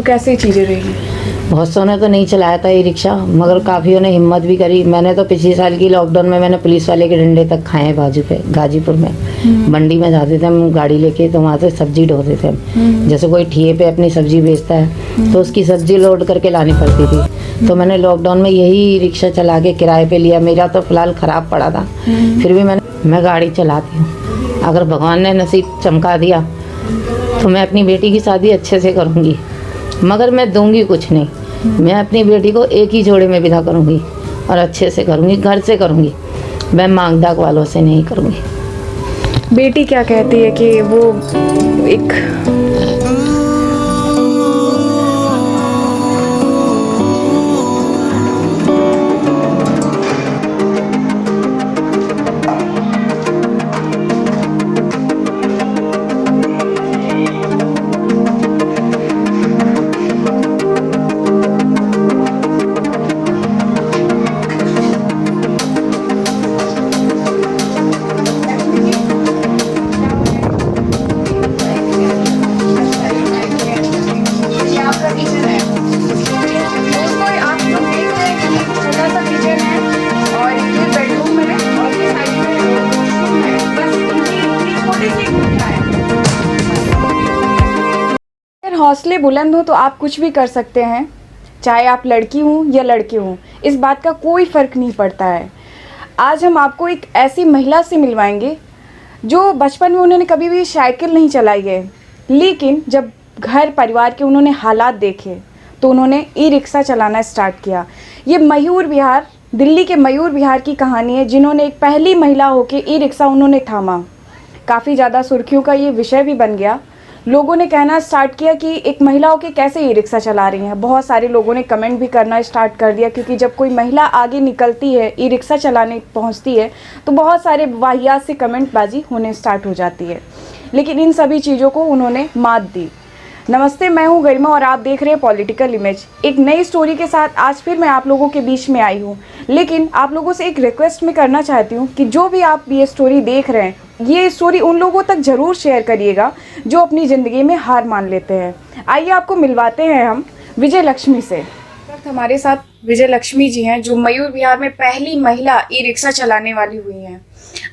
कैसी चीज़ें रही? बहुत सौ ने तो नहीं चलाया था ये रिक्शा, मगर काफ़ियों ने हिम्मत भी करी। मैंने तो पिछले साल की लॉकडाउन में मैंने पुलिस वाले के डंडे तक खाए हैं बाजू पे। गाजीपुर में मंडी में जाते थे हम गाड़ी लेके, तो वहाँ से सब्जी ढोते थे हम। जैसे कोई ठिए पे अपनी सब्जी बेचता है तो उसकी सब्जी लोड करके लानी पड़ती थी। तो मैंने लॉकडाउन में यही रिक्शा चला के किराए पे लिया। मेरा तो फिलहाल ख़राब पड़ा था, फिर भी मैं गाड़ी चलाती हूँ। अगर भगवान ने नसीब चमका दिया तो मैं अपनी बेटी की शादी अच्छे से करूँगी, मगर मैं दूंगी कुछ नहीं। मैं अपनी बेटी को एक ही जोड़े में विदा करूँगी और अच्छे से करूँगी, घर से करूँगी। मैं मांग दाग वालों से नहीं करूँगी। बेटी क्या कहती है कि वो एक हौसले बुलंद हो तो आप कुछ भी कर सकते हैं, चाहे आप लड़की हों या लड़के हों, इस बात का कोई फ़र्क नहीं पड़ता है। आज हम आपको एक ऐसी महिला से मिलवाएंगे जो बचपन में उन्होंने कभी भी साइकिल नहीं चलाई है, लेकिन जब घर परिवार के उन्होंने हालात देखे तो उन्होंने ई रिक्शा चलाना स्टार्ट किया। ये मयूर विहार, दिल्ली के मयूर विहार की कहानी है, जिन्होंने एक पहली महिला होकर ई रिक्शा उन्होंने थामा। काफ़ी ज़्यादा सुर्खियों का ये विषय भी बन गया। लोगों ने कहना स्टार्ट किया कि एक महिला होकर कैसे ई रिक्शा चला रही हैं। बहुत सारे लोगों ने कमेंट भी करना स्टार्ट कर दिया, क्योंकि जब कोई महिला आगे निकलती है, ई रिक्शा चलाने पहुंचती है, तो बहुत सारे वाहियात से कमेंटबाजी होने स्टार्ट हो जाती है। लेकिन इन सभी चीज़ों को उन्होंने मात दी। नमस्ते, मैं हूं गरिमा और आप देख रहे हैं पॉलिटिकल इमेज। एक नई स्टोरी के साथ आज फिर मैं आप लोगों के बीच में आई हूं, लेकिन आप लोगों से एक रिक्वेस्ट मैं करना चाहती हूं कि जो भी आप ये स्टोरी देख रहे हैं, ये स्टोरी उन लोगों तक ज़रूर शेयर करिएगा जो अपनी ज़िंदगी में हार मान लेते हैं। आइए आपको मिलवाते हैं हम विजय लक्ष्मी से। हमारे साथ विजय लक्ष्मी जी हैं, जो मयूर विहार में पहली महिला ई रिक्शा चलाने वाली हुई हैं।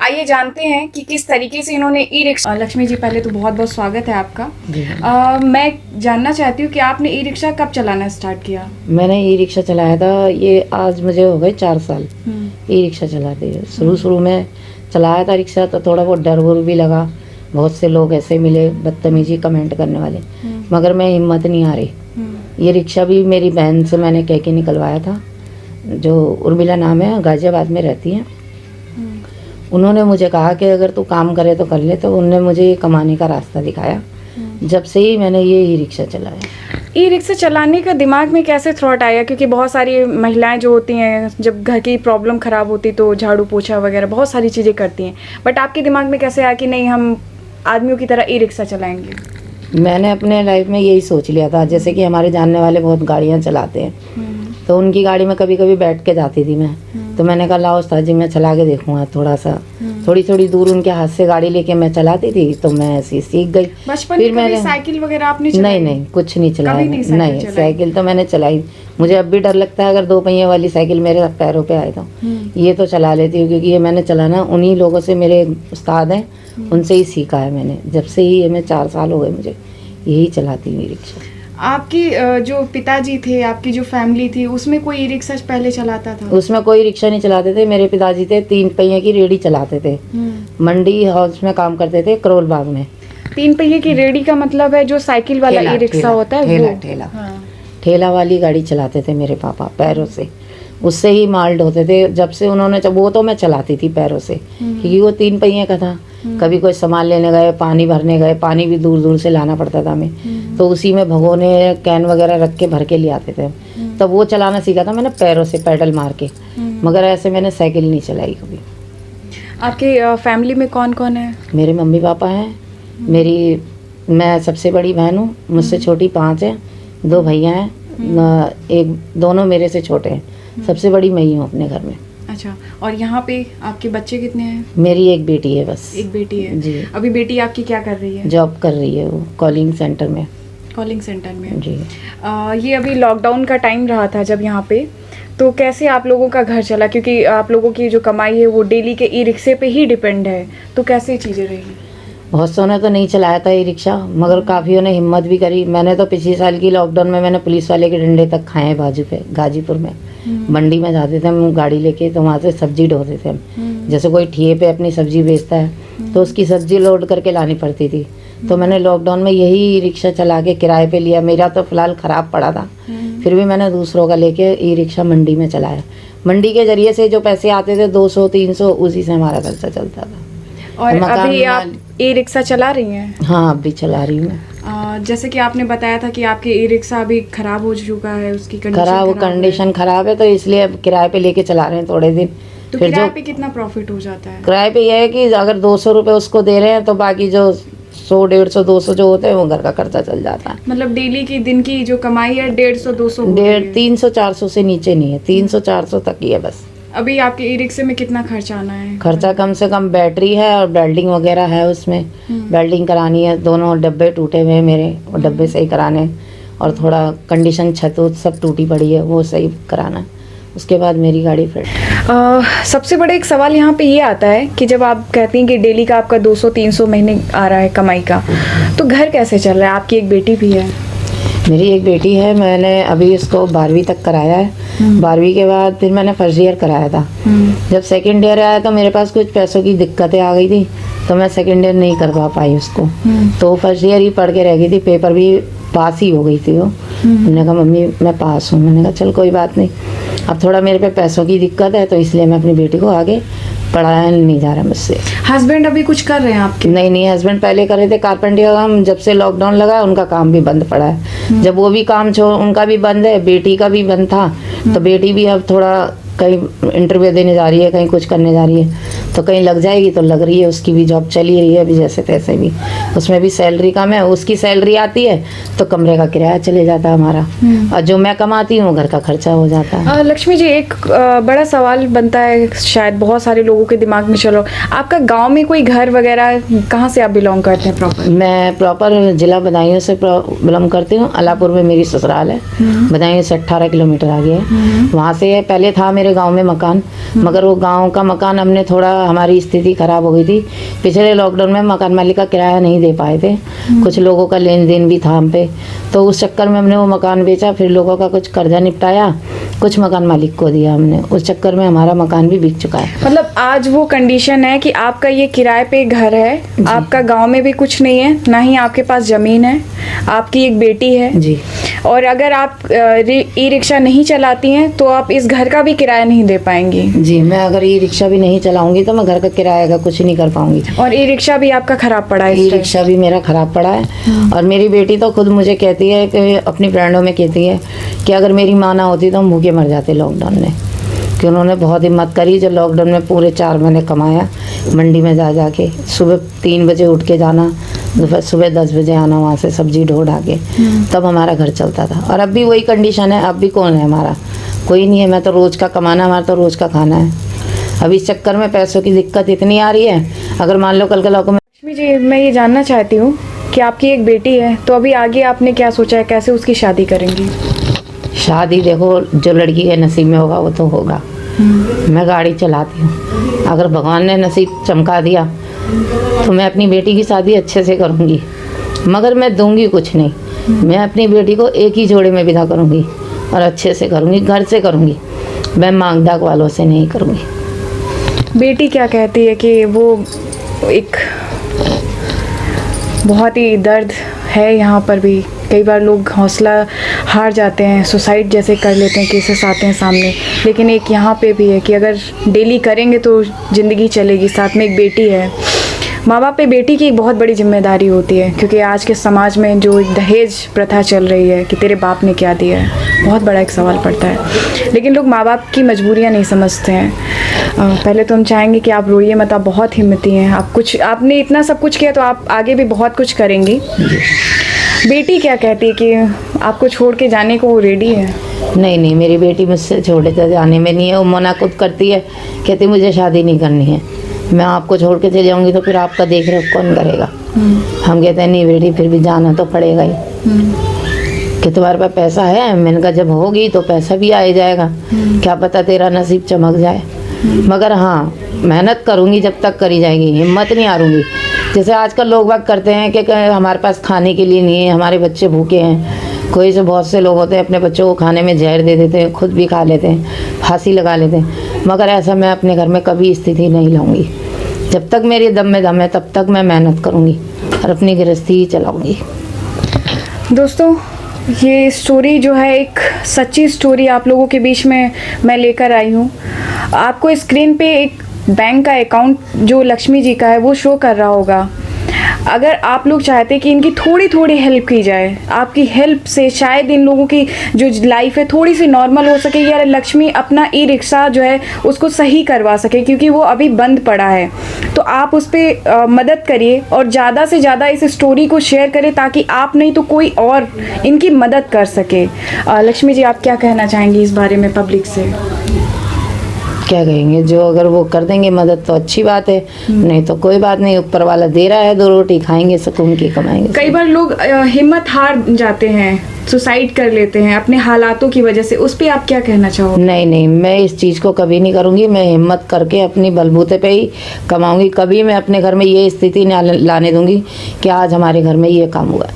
आइए जानते हैं कि किस तरीके से इन्होंने ई रिक्शा। लक्ष्मी जी, पहले तो बहुत बहुत स्वागत है आपका। मैं जानना चाहती हूँ कि आपने ई रिक्शा कब चलाना स्टार्ट किया? मैंने ई रिक्शा चलाया था, ये आज मुझे हो गए 4 साल ई रिक्शा चलाते हुए। शुरू में चलाया था रिक्शा तो थोड़ा बहुत डर वुर भी लगा। बहुत से लोग ऐसे मिले बदतमीजी कमेंट करने वाले, मगर मैं हिम्मत नहीं आ रही। ये रिक्शा भी मेरी बहन से मैंने कह के निकलवाया था, जो उर्मिला नाम है, गाजियाबाद में रहती हैं। उन्होंने मुझे कहा कि अगर तू काम करे तो कर ले, तो उन्होंने मुझे कमाने का रास्ता दिखाया। जब से ही मैंने ये ई रिक्शा चलाया। ई रिक्शा चलाने का दिमाग में कैसे थॉट आया? क्योंकि बहुत सारी महिलाएं जो होती हैं, जब घर की प्रॉब्लम ख़राब होती तो झाड़ू पोछा वगैरह बहुत सारी चीज़ें करती हैं, बट आपके दिमाग में कैसे आया कि नहीं, हम आदमियों की तरह ई रिक्शा चलाएंगे? मैंने अपने लाइफ में यही सोच लिया था। जैसे कि हमारे जानने वाले बहुत गाड़ियाँ चलाते हैं, तो उनकी गाड़ी में कभी कभी बैठ के जाती थी मैं। तो मैंने कहा लाओ उस्ताद जी, मैं चला के देखूँगा थोड़ा सा। थोड़ी दूर उनके हाथ से गाड़ी लेके मैं चलाती थी, तो मैं ऐसे सीख गई। बचपन में कभी साइकिल वगैरह आपने चलाई? नहीं, कुछ नहीं चलाया। नहीं, साइकिल तो मैंने चलाई। मुझे अब भी डर लगता है अगर 2 पहिए वाली साइकिल मेरे पैरों पे आए तो। ये तो चला लेती हूँ, क्योंकि ये मैंने चलाना उन्हीं लोगों से, मेरे उस्ताद हैं, उनसे ही सीखा है मैंने। जब से ही ये मैं 4 साल हो गए मुझे यही चलाती हूँ रिक्शा। आपकी जो पिताजी थे, आपकी जो फैमिली थी, उसमें कोई ई रिक्शा पहले चलाता था? उसमें कोई रिक्शा नहीं चलाते थे। मेरे पिताजी थे 3 पहिए की रेडी चलाते थे। मंडी हाउस में काम करते थे, करोल बाग में। 3 पहिए की रेडी का मतलब है जो साइकिल वाला ई रिक्शा होता है, ठेला। ठेला वाली गाड़ी चलाते थे मेरे पापा पैरों से। उससे ही माल ढोते थे। जब से उन्होंने, वो तो मैं चलाती थी पैरों से, क्योंकि वो 3 पहिए का था। कभी कोई सामान लेने गए, पानी भरने गए, पानी भी दूर दूर से लाना पड़ता था हमें, तो उसी में भगोने कैन वगैरह रख के भर के ले आते थे। तब वो चलाना सीखा था मैंने पैरों से, पैडल मार के। मगर ऐसे मैंने साइकिल नहीं चलाई कभी। आपके फैमिली में कौन कौन है? मेरे मम्मी पापा हैं, मैं सबसे बड़ी बहन हूँ, मुझसे छोटी 5 हैं, 2 भैया हैं, दोनों मेरे से छोटे हैं। सबसे बड़ी मैं ही हूँ अपने घर में। अच्छा, और यहाँ पे आपके बच्चे कितने हैं? मेरी एक बेटी है बस। एक बेटी है जी। अभी बेटी आपकी क्या कर रही है? जॉब कर रही है, वो कॉलिंग सेंटर में। कॉलिंग सेंटर में। जी। ये अभी लॉकडाउन का टाइम रहा था जब यहाँ पे, तो कैसे आप लोगों का घर चला, क्योंकि आप लोगों की जो कमाई है वो डेली के ई रिक्शे पे ही डिपेंड है, तो कैसे चीज़ें रही? बहुत सौ ने तो नहीं चलाया था ई रिक्शा, मगर काफ़ियों ने हिम्मत भी करी। मैंने तो पिछले साल की लॉकडाउन में मैंने पुलिस वाले के डंडे तक खाए हैं बाजू पे, गाजीपुर में। मंडी में जाते थे हम गाड़ी लेके, तो वहाँ से सब्जी ढोते थे हम। जैसे कोई ठिए पे अपनी सब्जी बेचता है तो उसकी सब्जी लोड करके लानी पड़ती थी। तो मैंने लॉकडाउन में यही ई रिक्शा चला के किराए पे लिया। मेरा तो फिलहाल ख़राब पड़ा था, फिर भी मैंने दूसरों का लेके ई रिक्शा मंडी में चलाया। मंडी के ज़रिए से जो पैसे आते थे 200-300, उसी से हमारा खर्चा चलता था। और मकान अभी आप ई रिक्शा चला रही हैं? हाँ, अब भी चला रही हूँ मैं। जैसे कि आपने बताया था कि आपके ई रिक्शा अभी खराब हो चुका है, उसकी कंडीशन खराब है, तो इसलिए अब किराए पे लेके चला रहे हैं थोड़े दिन। तो फिर किराए जो पे कितना प्रॉफिट हो जाता है? किराए पे यह है कि अगर 200 रुपये उसको दे रहे हैं तो बाकी जो 100, 150, 200 जो होते हैं वो घर का खर्चा चल जाता है। मतलब डेली की दिन की जो कमाई है 150-200 300, 400 से नीचे नहीं है, 300, 400 तक ही है बस। अभी आपके ई रिक्शे में कितना खर्चा आना है? खर्चा कम से कम बैटरी है और वेल्डिंग वगैरह है उसमें। वेल्डिंग करानी है, दोनों डब्बे टूटे हुए हैं मेरे, और डब्बे सही कराने हैं। और थोड़ा कंडीशन छत सब टूटी पड़ी है, वो सही कराना है। उसके बाद मेरी गाड़ी फिर सबसे बड़ा एक सवाल यहाँ पे ये आता है कि जब आप कहती हैं कि डेली का आपका 200-300 महीने आ रहा है कमाई का, तो घर कैसे चल रहा है? आपकी एक बेटी भी है। मेरी एक बेटी है, मैंने अभी इसको 12वीं तक कराया है। 12वीं के बाद फिर मैंने फर्स्ट ईयर कराया था। जब सेकंड ईयर आया तो मेरे पास कुछ पैसों की दिक्कतें आ गई थी, तो मैं सेकंड ईयर नहीं करवा पाई उसको। तो फर्स्ट ईयर ही पढ़ के रह गई थी, पेपर भी पास ही हो गई थी वो। मैंने कहा मम्मी मैं पास हूँ, मैंने कहा चल कोई बात नहीं। अब थोड़ा मेरे पे पैसों की दिक्कत है, तो इसलिए मैं अपनी बेटी को आगे पढ़ाया नहीं जा रहा मुझसे। हस्बैंड अभी कुछ कर रहे हैं आपके? नहीं, हस्बैंड पहले कर रहे थे कारपेंटर का काम, जब से लॉकडाउन लगा उनका काम भी बंद पड़ा है। जब वो भी काम छोड़, उनका भी बंद है, बेटी का भी बंद था, तो बेटी भी अब थोड़ा कहीं इंटरव्यू देने जा रही है, कहीं कुछ करने जा रही है, तो कहीं लग जाएगी तो लग रही है। उसकी भी जॉब चली रही है अभी जैसे तैसे भी, उसमें भी सैलरी कम है। उसकी सैलरी आती है तो कमरे का किराया चले जाता है हमारा, और जो मैं कमाती हूँ घर का खर्चा हो जाता है। लक्ष्मी जी, एक बड़ा सवाल बनता है, शायद बहुत सारे लोगों के दिमाग में, चलो आपका गांव में कोई घर वगैरह, कहाँ से आप बिलोंग करते हैं प्रॉपर? मैं प्रॉपर जिला बदायूं से बिलोंग करती हूँ। अलापुर में मेरी ससुराल है, बदायूं से 18 किलोमीटर आगे है। वहाँ से पहले था मेरे गांव में मकान, मगर वो गांव का मकान हमने थोड़ा, हमारी स्थिति खराब हो गई थी पिछले लॉकडाउन में, मकान मालिक का किराया नहीं दे पाए थे, कुछ लोगों का लेन देन भी था हम पे, तो उस चक्कर में हमने वो मकान बेचा। फिर लोगों का कुछ कर्जा निपटाया, कुछ मकान मालिक को दिया हमने, उस चक्कर में हमारा मकान भी बिक चुका है। मतलब आज वो कंडीशन है कि आपका ये किराए पे घर है, आपका गांव में भी कुछ नहीं है, ना ही आपके पास ज़मीन है, आपकी एक बेटी है जी, और अगर आप ई रिक्शा नहीं चलाती हैं तो आप इस घर का भी किराया नहीं दे पाएंगी। जी, मैं अगर ई रिक्शा भी नहीं चलाऊंगी तो मैं घर का किराया का कुछ नहीं कर पाऊंगी। और ई रिक्शा भी आपका खराब पड़ा है? ई रिक्शा भी मेरा खराब पड़ा है। और मेरी बेटी तो खुद मुझे कहती है कि अपनी फ्रेंडों में कहती है कि अगर मेरी माँ ना होती तो हम भूखे मर जाते लॉकडाउन में, कि उन्होंने बहुत हिम्मत करी। जो लॉकडाउन में पूरे 4 महीने कमाया, मंडी में जा के सुबह 3 बजे उठ के जाना, दोपहर सुबह 10 बजे आना, वहाँ से सब्जी ढो ढा के, तब हमारा घर चलता था। और अब भी वही कंडीशन है, अब भी कौन है हमारा, कोई नहीं है। मैं तो रोज़ का कमाना, हमारा तो रोज़ का खाना है। अब इस चक्कर में पैसों की दिक्कत इतनी आ रही है, अगर मान लो कल के लौकों में। लक्ष्मी जी, मैं ये जानना चाहती हूँ कि आपकी एक बेटी है, तो अभी आगे आपने क्या सोचा है, कैसे उसकी शादी करेंगी? शादी देखो, जो लड़की के नसीब में होगा वो तो होगा। मैं गाड़ी चलाती हूँ, अगर भगवान ने नसीब चमका दिया तो मैं अपनी बेटी की शादी अच्छे से करूँगी, मगर मैं दूंगी कुछ नहीं। मैं अपनी बेटी को एक ही जोड़े में विदा करूँगी और अच्छे से करूँगी, घर से करूँगी, मैं मांग दाग वालों से नहीं करूँगी। बेटी क्या कहती है कि वो एक बहुत ही दर्द है यहाँ पर भी, कई बार लोग हौसला हार जाते हैं, सुसाइड जैसे कर लेते हैं, केसेस आते हैं सामने, लेकिन एक यहाँ पे भी है कि अगर डेली करेंगे तो ज़िंदगी चलेगी। साथ में एक बेटी है, माँ बाप पे बेटी की एक बहुत बड़ी जिम्मेदारी होती है, क्योंकि आज के समाज में जो एक दहेज प्रथा चल रही है कि तेरे बाप ने क्या दिया है, बहुत बड़ा एक सवाल पड़ता है। लेकिन लोग माँ बाप की मजबूरियाँ नहीं समझते हैं। पहले तो हम चाहेंगे कि आप रोइए मत, आप बहुत हिम्मती हैं, आपने इतना सब कुछ किया तो आप आगे भी बहुत कुछ करेंगी। बेटी क्या कहती है कि आपको छोड़ के जाने को वो रेडी है? नहीं, मेरी बेटी मुझसे छोड़े जाने में नहीं है, वो मना खुद करती है, कहती मुझे शादी नहीं करनी है। मैं आपको छोड़ के चले जाऊँगी तो फिर आपका देख रेख कौन करेगा? हम कहते हैं नहीं बेटी, फिर भी जाना तो पड़ेगा ही। कि तुम्हारे पास पैसा है। मैंने कहा जब होगी तो पैसा भी आ जाएगा, क्या पता तेरा नसीब चमक जाए। मगर हाँ, मेहनत करूँगी जब तक करी जाएगी, हिम्मत नहीं हारूंगी। जैसे आजकल लोग बात करते हैं कि हमारे पास खाने के लिए नहीं है, हमारे बच्चे भूखे हैं। कोई से बहुत से लोग होते हैं अपने बच्चों को खाने में जहर दे देते हैं, खुद भी खा लेते हैं, फांसी लगा लेते हैं। मगर ऐसा मैं अपने घर में कभी स्थिति नहीं लाऊंगी। जब तक मेरे दम में दम है तब तक मैं मेहनत करूँगी और अपनी गृहस्थी ही चलाऊँगी। दोस्तों, ये स्टोरी जो है एक सच्ची स्टोरी आप लोगों के बीच में मैं लेकर आई हूँ। आपको स्क्रीन पे एक बैंक का अकाउंट जो लक्ष्मी जी का है वो शो कर रहा होगा। अगर आप लोग चाहते कि इनकी थोड़ी थोड़ी हेल्प की जाए, आपकी हेल्प से शायद इन लोगों की जो लाइफ है थोड़ी सी नॉर्मल हो सके, या लक्ष्मी अपना ई रिक्शा जो है उसको सही करवा सके, क्योंकि वो अभी बंद पड़ा है। तो आप उस पर मदद करिए और ज़्यादा से ज़्यादा इस स्टोरी को शेयर करें, ताकि आप नहीं तो कोई और इनकी मदद कर सके। लक्ष्मी जी, आप क्या कहना चाहेंगी इस बारे में पब्लिक से? क्या कहेंगे, जो अगर वो कर देंगे मदद तो अच्छी बात है, नहीं तो कोई बात नहीं। ऊपर वाला दे रहा है, 2 रोटी खाएंगे, सुकून की कमाएंगे। कई बार लोग हिम्मत हार जाते हैं, सुसाइड कर लेते हैं अपने हालातों की वजह से, उस पर आप क्या कहना चाहोगे? नहीं नहीं, मैं इस चीज़ को कभी नहीं करूँगी। मैं हिम्मत करके अपनी बलबूते पे ही कमाऊँगी। कभी मैं अपने घर में ये स्थिति नहीं लाने दूँगी कि आज हमारे घर में ये काम हुआ।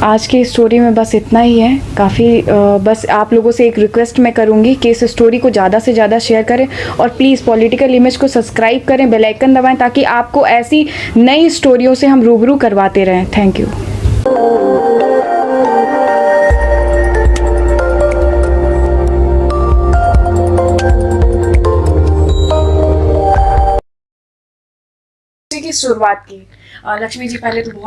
आज की स्टोरी में बस इतना ही है, काफ़ी। बस आप लोगों से एक रिक्वेस्ट मैं करूंगी कि इस स्टोरी को ज़्यादा से ज़्यादा शेयर करें और प्लीज़ पॉलिटिकल इमेज को सब्सक्राइब करें, बेल आइकन दबाएं, ताकि आपको ऐसी नई स्टोरियों से हम रूबरू करवाते रहें। Thank you. की शुरुआत की लक्ष्मी जी, पहले तो बहुत